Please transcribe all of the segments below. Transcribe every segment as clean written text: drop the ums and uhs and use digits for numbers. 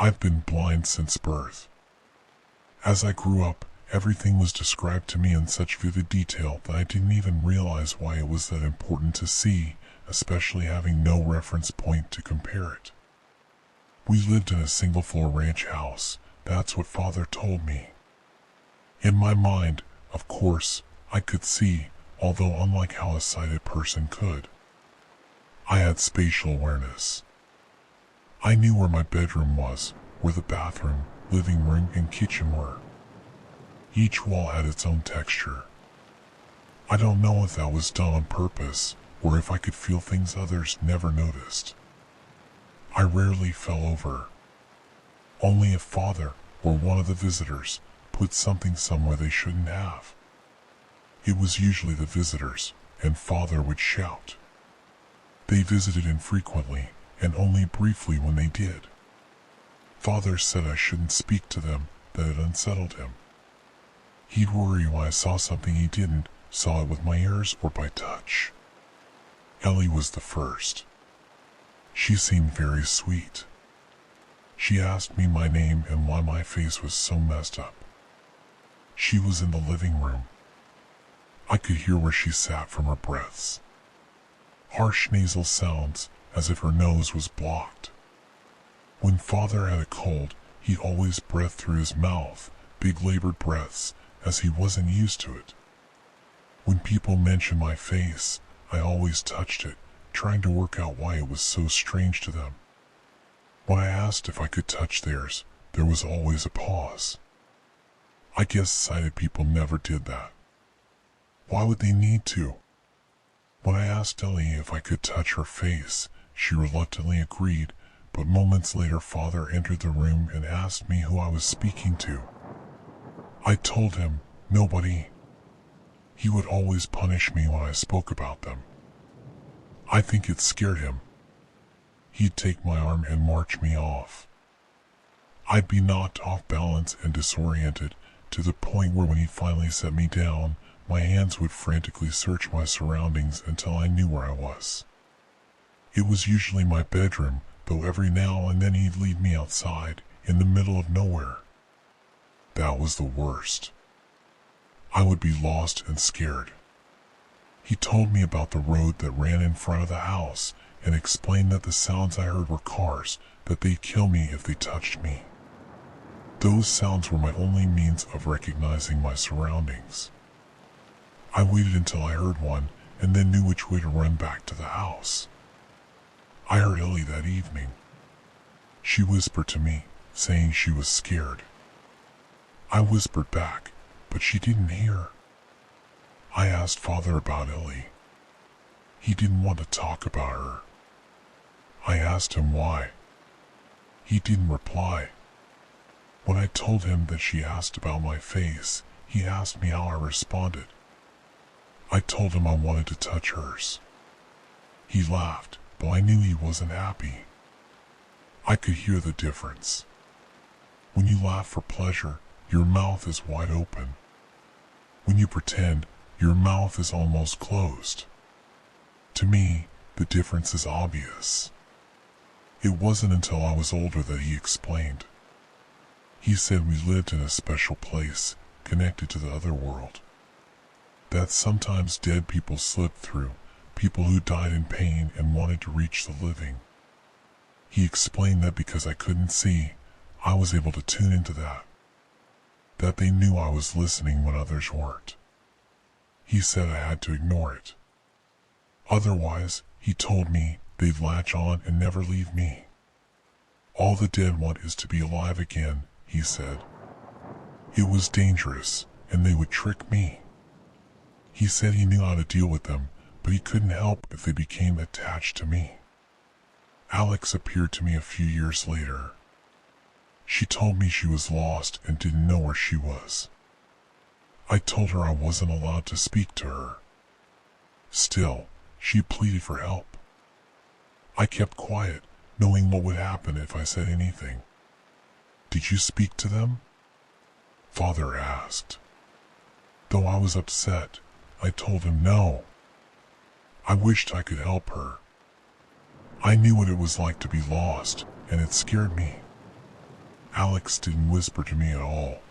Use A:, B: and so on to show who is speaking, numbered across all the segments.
A: I've been blind since birth. As I grew up, everything was described to me in such vivid detail that I didn't even realize why it was that important to see, especially having no reference point to compare it. We lived in a single-floor ranch house, that's what Father told me. In my mind, of course, I could see, although unlike how a sighted person could. I had spatial awareness. I knew where my bedroom was, where the bathroom, living room, and kitchen were. Each wall had its own texture. I don't know if that was done on purpose, or if I could feel things others never noticed. I rarely fell over. Only if Father, or one of the visitors, put something somewhere they shouldn't have. It was usually the visitors, and Father would shout. They visited infrequently, and only briefly when they did. Father said I shouldn't speak to them, that it unsettled him. He'd worry when I saw something he didn't, saw it with my ears or by touch. Ellie was the first. She seemed very sweet. She asked me my name and why my face was so messed up. She was in the living room. I could hear where she sat from her breaths. Harsh nasal sounds, as if her nose was blocked. When Father had a cold, he always breathed through his mouth, big labored breaths, as he wasn't used to it. When people mentioned my face, I always touched it, trying to work out why it was so strange to them. When I asked if I could touch theirs, there was always a pause. I guess sighted people never did that. Why would they need to? When I asked Ellie if I could touch her face, she reluctantly agreed, but moments later Father entered the room and asked me who I was speaking to. I told him, nobody. He would always punish me when I spoke about them. I think it scared him. He'd take my arm and march me off. I'd be knocked off balance and disoriented, to the point where when he finally set me down, my hands would frantically search my surroundings until I knew where I was. It was usually my bedroom, though every now and then he'd lead me outside, in the middle of nowhere. That was the worst. I would be lost and scared. He told me about the road that ran in front of the house, and explained that the sounds I heard were cars, that they'd kill me if they touched me. Those sounds were my only means of recognizing my surroundings. I waited until I heard one, and then knew which way to run back to the house. I heard Ellie that evening. She whispered to me, saying she was scared. I whispered back, but she didn't hear. I asked Father about Ellie. He didn't want to talk about her. I asked him why. He didn't reply. When I told him that she asked about my face, he asked me how I responded. I told him I wanted to touch hers. He laughed, but I knew he wasn't happy. I could hear the difference. When you laugh for pleasure, your mouth is wide open. When you pretend, your mouth is almost closed. To me, the difference is obvious. It wasn't until I was older that he explained. He said we lived in a special place, connected to the other world. That sometimes dead people slipped through, people who died in pain and wanted to reach the living. He explained that because I couldn't see, I was able to tune into that. That they knew I was listening when others weren't. He said I had to ignore it. Otherwise, he told me, they'd latch on and never leave me. All the dead want is to be alive again, he said. It was dangerous, and they would trick me. He said he knew how to deal with them, but he couldn't help if they became attached to me. Alex appeared to me a few years later. She told me she was lost and didn't know where she was. I told her I wasn't allowed to speak to her. Still, she pleaded for help. I kept quiet, knowing what would happen if I said anything. Did you speak to them? Father asked. Though I was upset, I told him no. I wished I could help her. I knew what it was like to be lost, and it scared me. Alex didn't whisper to me at all.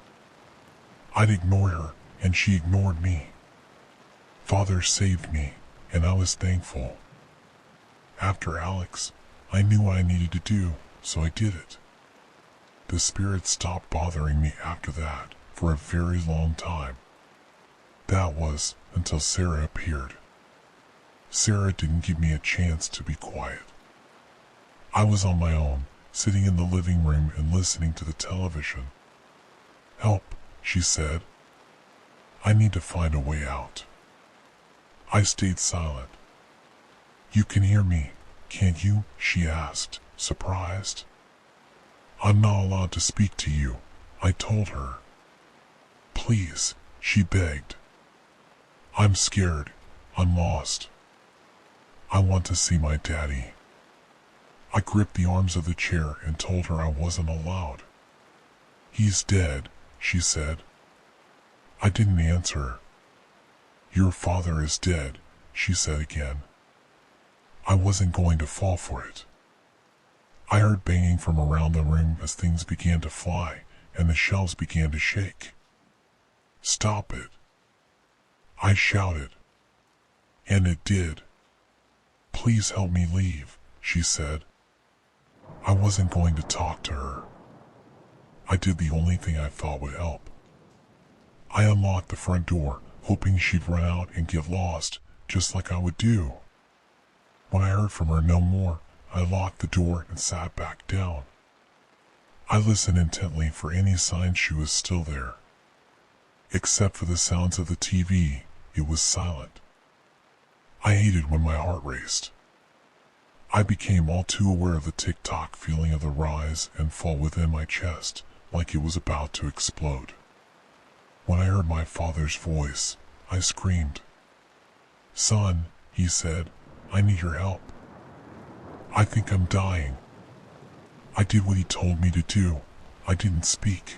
A: I'd ignore her, and she ignored me. Father saved me, and I was thankful. After Alex, I knew what I needed to do, so I did it. The spirit stopped bothering me after that, for a very long time. That was until Sarah appeared. Sarah didn't give me a chance to be quiet. I was on my own, sitting in the living room and listening to the television. "Help," she said. "I need to find a way out." I stayed silent. "You can hear me, can't you?" she asked, surprised. "I'm not allowed to speak to you," I told her. "Please," she begged. "I'm scared. I'm lost. I want to see my daddy." I gripped the arms of the chair and told her I wasn't allowed. "He's dead," she said. I didn't answer. "Your father is dead," she said again. I wasn't going to fall for it. I heard banging from around the room as things began to fly and the shelves began to shake. "Stop it," I shouted. And it did. "Please help me leave," she said. I wasn't going to talk to her. I did the only thing I thought would help. I unlocked the front door, hoping she'd run out and get lost, just like I would do. When I heard from her no more, I locked the door and sat back down. I listened intently for any signs she was still there. Except for the sounds of the TV, it was silent. I hated when my heart raced. I became all too aware of the tick-tock feeling of the rise and fall within my chest, like it was about to explode. When I heard my father's voice, I screamed. "Son," he said, "I need your help. I think I'm dying." I did what he told me to do. I didn't speak.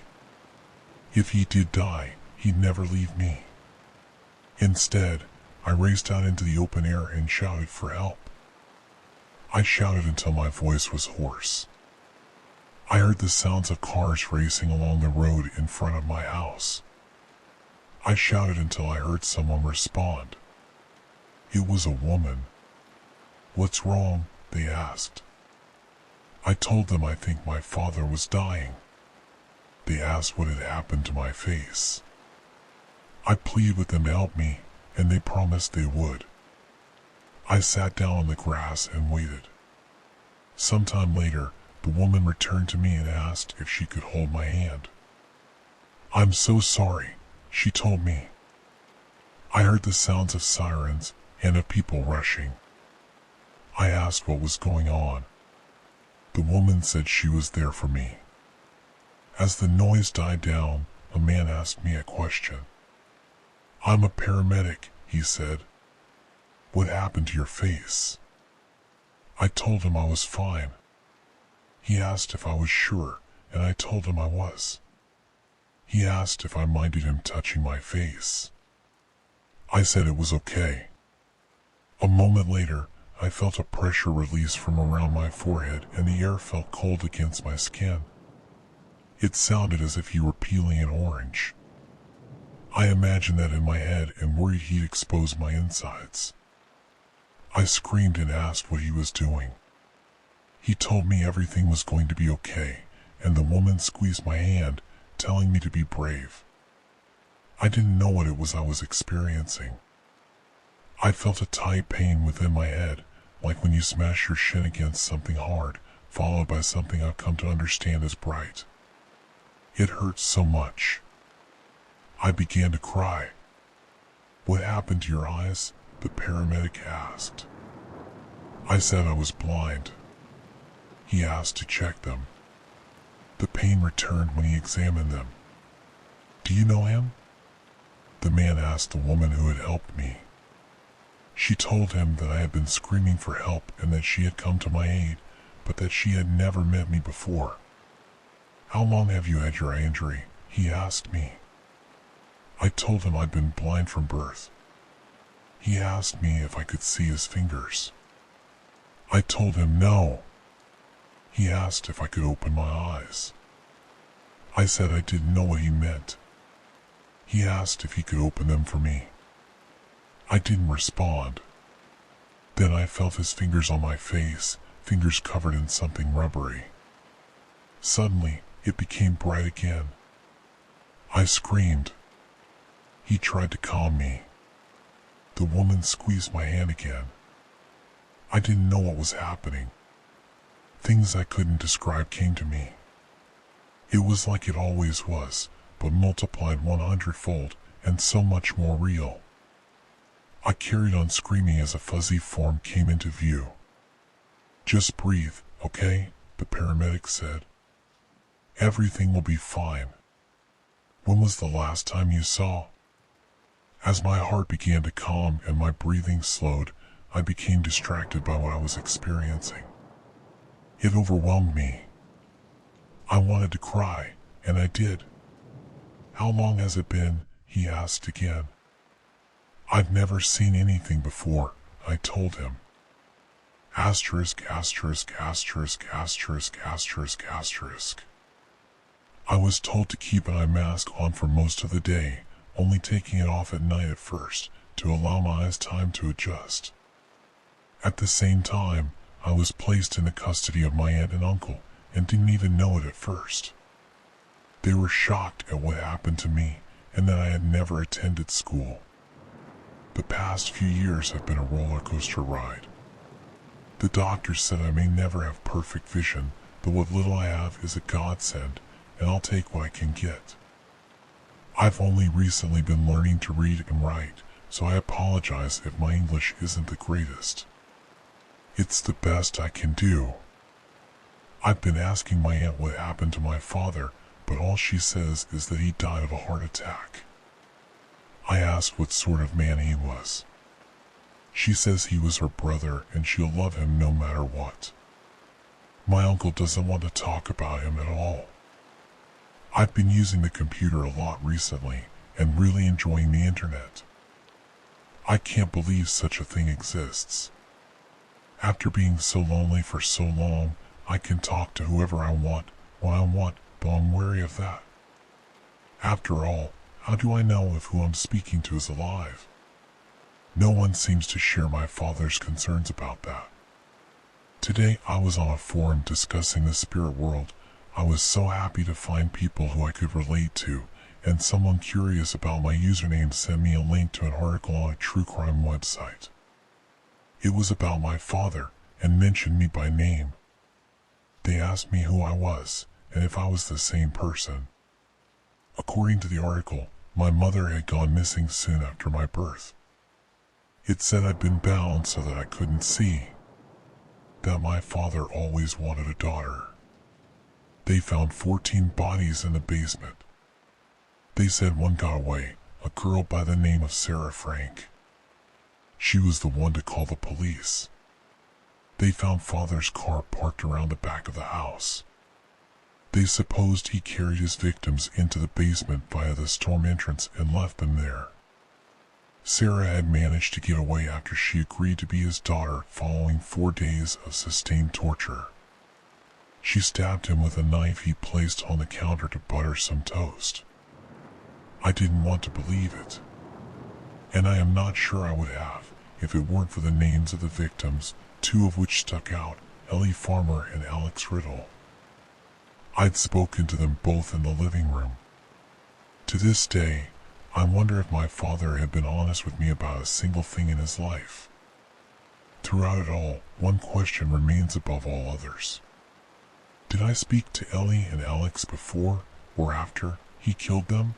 A: If he did die, he'd never leave me. Instead, I raced out into the open air and shouted for help. I shouted until my voice was hoarse. I heard the sounds of cars racing along the road in front of my house. I shouted until I heard someone respond. It was a woman. "What's wrong?" they asked. I told them I think my father was dying. They asked what had happened to my face. I pleaded with them to help me, and they promised they would. I sat down on the grass and waited. Sometime later, the woman returned to me and asked if she could hold my hand. "I'm so sorry," she told me. I heard the sounds of sirens and of people rushing. I asked what was going on. The woman said she was there for me. As the noise died down, a man asked me a question. "I'm a paramedic," he said. "What happened to your face?" I told him I was fine. He asked if I was sure, and I told him I was. He asked if I minded him touching my face. I said it was okay. A moment later, I felt a pressure release from around my forehead and the air felt cold against my skin. It sounded as if he were peeling an orange. I imagined that in my head and worried he'd expose my insides. I screamed and asked what he was doing. He told me everything was going to be okay, and the woman squeezed my hand, telling me to be brave. I didn't know what it was I was experiencing. I felt a tight pain within my head, like when you smash your shin against something hard, followed by something I've come to understand as bright. It hurt so much. I began to cry. "What happened to your eyes?" the paramedic asked. I said I was blind. He asked to check them. The pain returned when he examined them. "Do you know him?" the man asked the woman who had helped me. She told him that I had been screaming for help and that she had come to my aid, but that she had never met me before. "How long have you had your eye injury?" he asked me. I told him I'd been blind from birth. He asked me if I could see his fingers. I told him no. He asked if I could open my eyes. I said I didn't know what he meant. He asked if he could open them for me. I didn't respond. Then I felt his fingers on my face, fingers covered in something rubbery. Suddenly, it became bright again. I screamed. He tried to calm me. The woman squeezed my hand again. I didn't know what was happening. Things I couldn't describe came to me. It was like it always was, but multiplied 100-fold and so much more real. I carried on screaming as a fuzzy form came into view. "Just breathe, okay?" the paramedic said. "Everything will be fine." "When was the last time you saw?" As my heart began to calm and my breathing slowed, I became distracted by what I was experiencing. It overwhelmed me. I wanted to cry, and I did. "How long has it been?" he asked again. "I've never seen anything before," I told him. Asterisk, asterisk, asterisk, asterisk, asterisk, asterisk. I was told to keep an eye mask on for most of the day, only taking it off at night at first, to allow my eyes time to adjust. At the same time, I was placed in the custody of my aunt and uncle, and didn't even know it at first. They were shocked at what happened to me, and that I had never attended school. The past few years have been a roller coaster ride. The doctor said I may never have perfect vision, but what little I have is a godsend, and I'll take what I can get. I've only recently been learning to read and write, so I apologize if my English isn't the greatest. It's the best I can do. I've been asking my aunt what happened to my father, but all she says is that he died of a heart attack. I asked what sort of man he was. She says he was her brother and she'll love him no matter what. My uncle doesn't want to talk about him at all. I've been using the computer a lot recently and really enjoying the internet. I can't believe such a thing exists. After being so lonely for so long, I can talk to whoever I want, when I want, but I'm wary of that. After all, how do I know if who I'm speaking to is alive? No one seems to share my father's concerns about that. Today I was on a forum discussing the spirit world. I was so happy to find people who I could relate to, and someone curious about my username sent me a link to an article on a true crime website. It was about my father, and mentioned me by name. They asked me who I was, and if I was the same person. According to the article, my mother had gone missing soon after my birth. It said I'd been bound so that I couldn't see. That my father always wanted a daughter. They found 14 bodies in the basement. They said one got away, a girl by the name of Sarah Frank. She was the one to call the police. They found father's car parked around the back of the house. They supposed he carried his victims into the basement via the storm entrance and left them there. Sarah had managed to get away after she agreed to be his daughter following 4 days of sustained torture. She stabbed him with a knife he placed on the counter to butter some toast. I didn't want to believe it. And I am not sure I would have, if it weren't for the names of the victims, 2 of which stuck out, Ellie Farmer and Alex Riddle. I'd spoken to them both in the living room. To this day, I wonder if my father had been honest with me about a single thing in his life. Throughout it all, one question remains above all others. Did I speak to Ellie and Alex before or after he killed them?